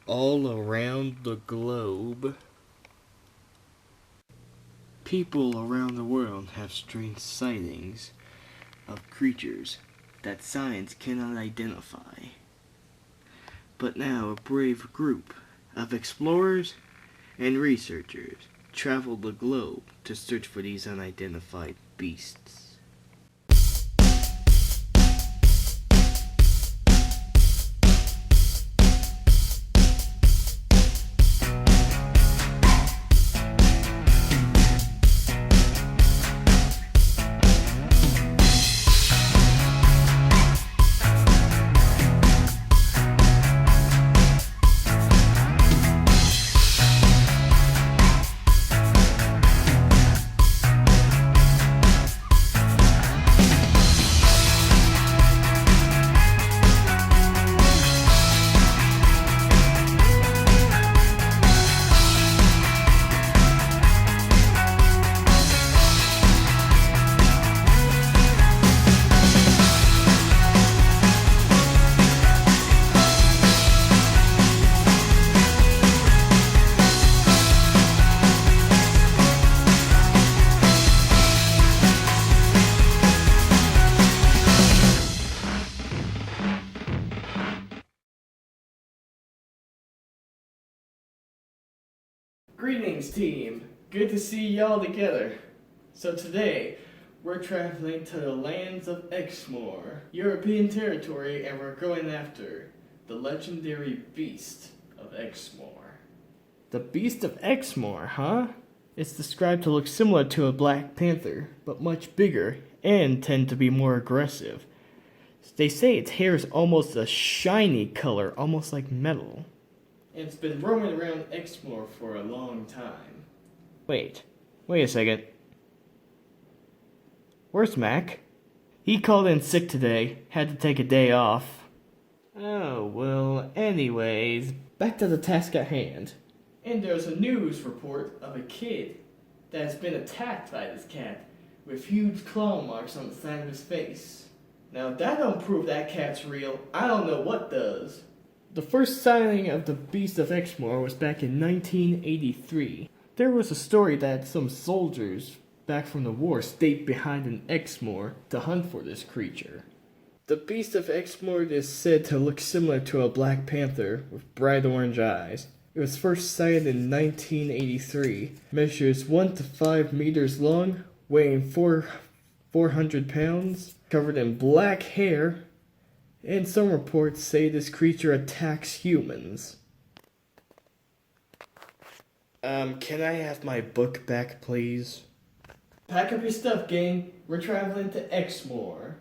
all around the globe. People around the world have strange sightings of creatures that science cannot identify. But now a brave group of explorers and researchers travel the globe to search for these unidentified beasts. Greetings, team. Good to see y'all together. So today, we're traveling to the lands of Exmoor, European territory, and we're going after the legendary Beast of Exmoor. The Beast of Exmoor, huh? It's described to look similar to a black panther, but much bigger, and tend to be more aggressive. They say its hair is almost a shiny color, almost like metal. And it's been roaming around Exmoor for a long time. Wait a second. Where's Mac? He called in sick today, had to take a day off. Oh, well, anyways, Back to the task at hand. And there's a news report of a kid that's been attacked by this cat with huge claw marks on the side of his face. Now if that don't prove that cat's real, I don't know what does. The first sighting of the Beast of Exmoor was back in 1983. There was a story that some soldiers back from the war stayed behind in Exmoor to hunt for this creature. The Beast of Exmoor is said to look similar to a black panther with bright orange eyes. It was first sighted in 1983. Measures 1 to 5 meters long, weighing 400 pounds, covered in black hair. And some reports say this creature attacks humans. Can I have my book back, please? Pack up your stuff, gang. We're traveling to Exmoor.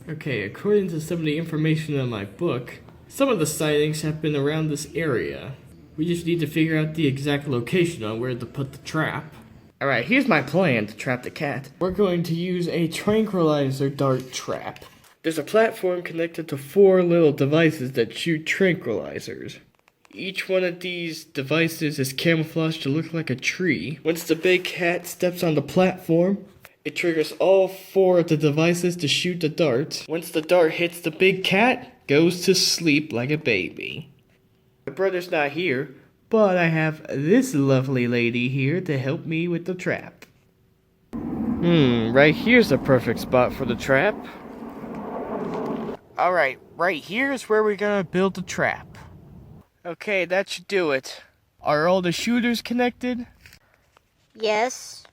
Okay, according to some of the information in my book, some of the sightings have been around this area. We just need to figure out the exact location on where to put the trap. Alright, here's my plan to trap the cat. We're going to use a tranquilizer dart trap. There's a platform connected to 4 little devices that shoot tranquilizers. Each one of these devices is camouflaged to look like a tree. Once the big cat steps on the platform, it triggers all 4 of the devices to shoot the dart. Once the dart hits the big cat, goes to sleep like a baby. My brother's not here, but I have this lovely lady here to help me with the trap. Right here's the perfect spot for the trap. Alright, right here is where we're gonna build the trap. Okay, that should do it. Are all the shooters connected? Yes.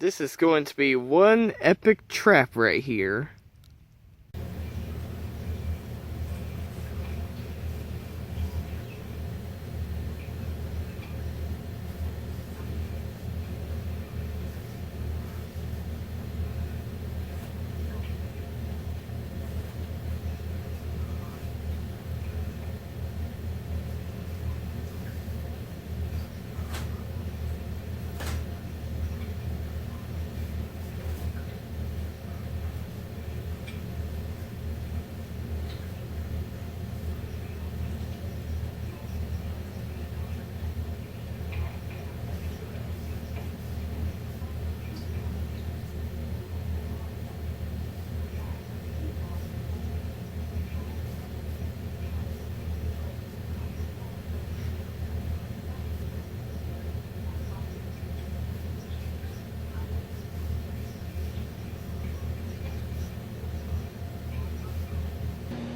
This is going to be one epic trap right here.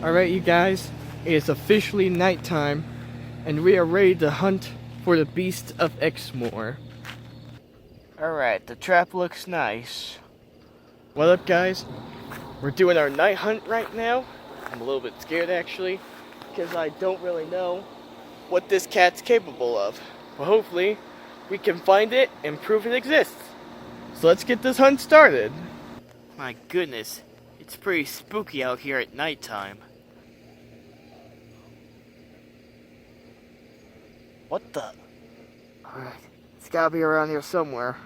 Alright, you guys, it is officially nighttime, and we are ready to hunt for the Beast of Exmoor. Alright, the trap looks nice. What up, guys? We're doing our night hunt right now. I'm a little bit scared, actually, because I don't really know what this cat's capable of. But hopefully, we can find it and prove it exists. So let's get this hunt started. My goodness, it's pretty spooky out here at nighttime. What the? Alright, it's gotta be around here somewhere.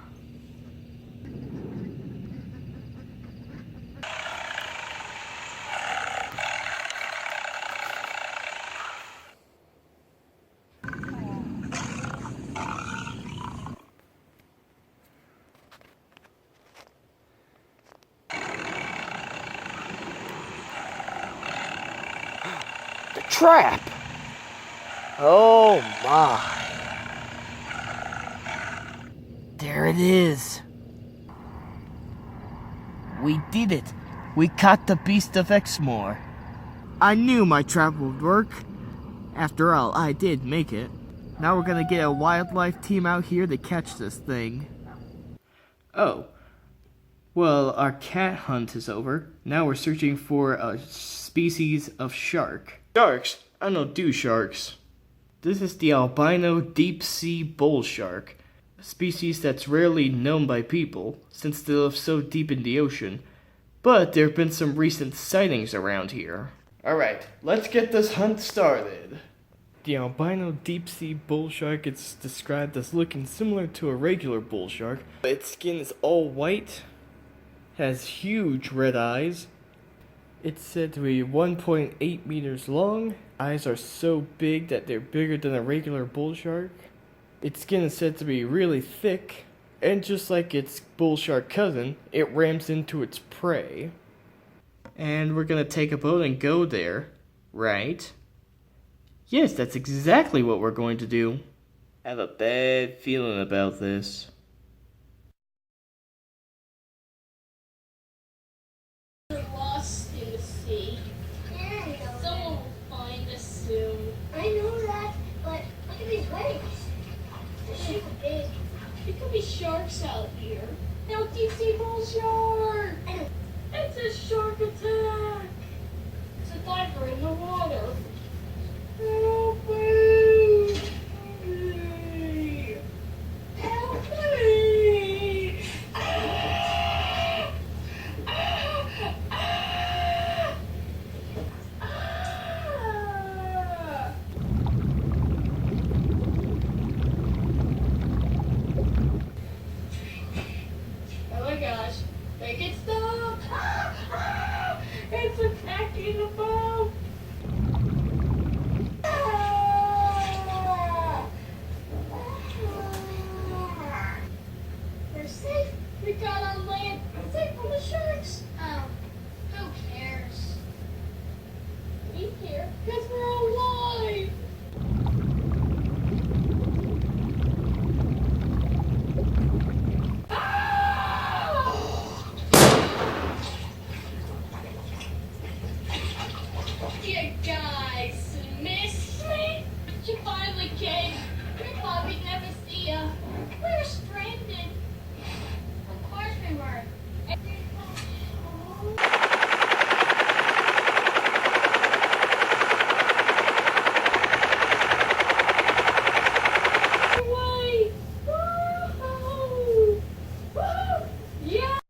The trap! Oh my. There it is. We did it. We caught the Beast of Exmoor. I knew my trap would work. After all, I did make it. Now we're gonna get a wildlife team out here to catch this thing. Oh. Well, our cat hunt is over. Now we're searching for a species of shark. Sharks? I don't do sharks. This is the Albino Deepsea Bull Shark, a species that's rarely known by people since they live so deep in the ocean, but there have been some recent sightings around here. Alright, let's get this hunt started. The Albino Deepsea Bull Shark is described as looking similar to a regular bull shark. Its skin is all white, has huge red eyes. It's said to be 1.8 meters long. Eyes are so big that they're bigger than a regular bull shark. Its skin is said to be really thick, and just like its bull shark cousin, it rams into its prey. And we're gonna take a boat and go there, right? Yes, that's exactly what we're going to do. I have a bad feeling about this. Lost in the sea. Yeah, Someone will find us soon. I know that, but look at these waves. They're super big. There could be sharks out here. No, deep sea bull shark! It's a shark attack!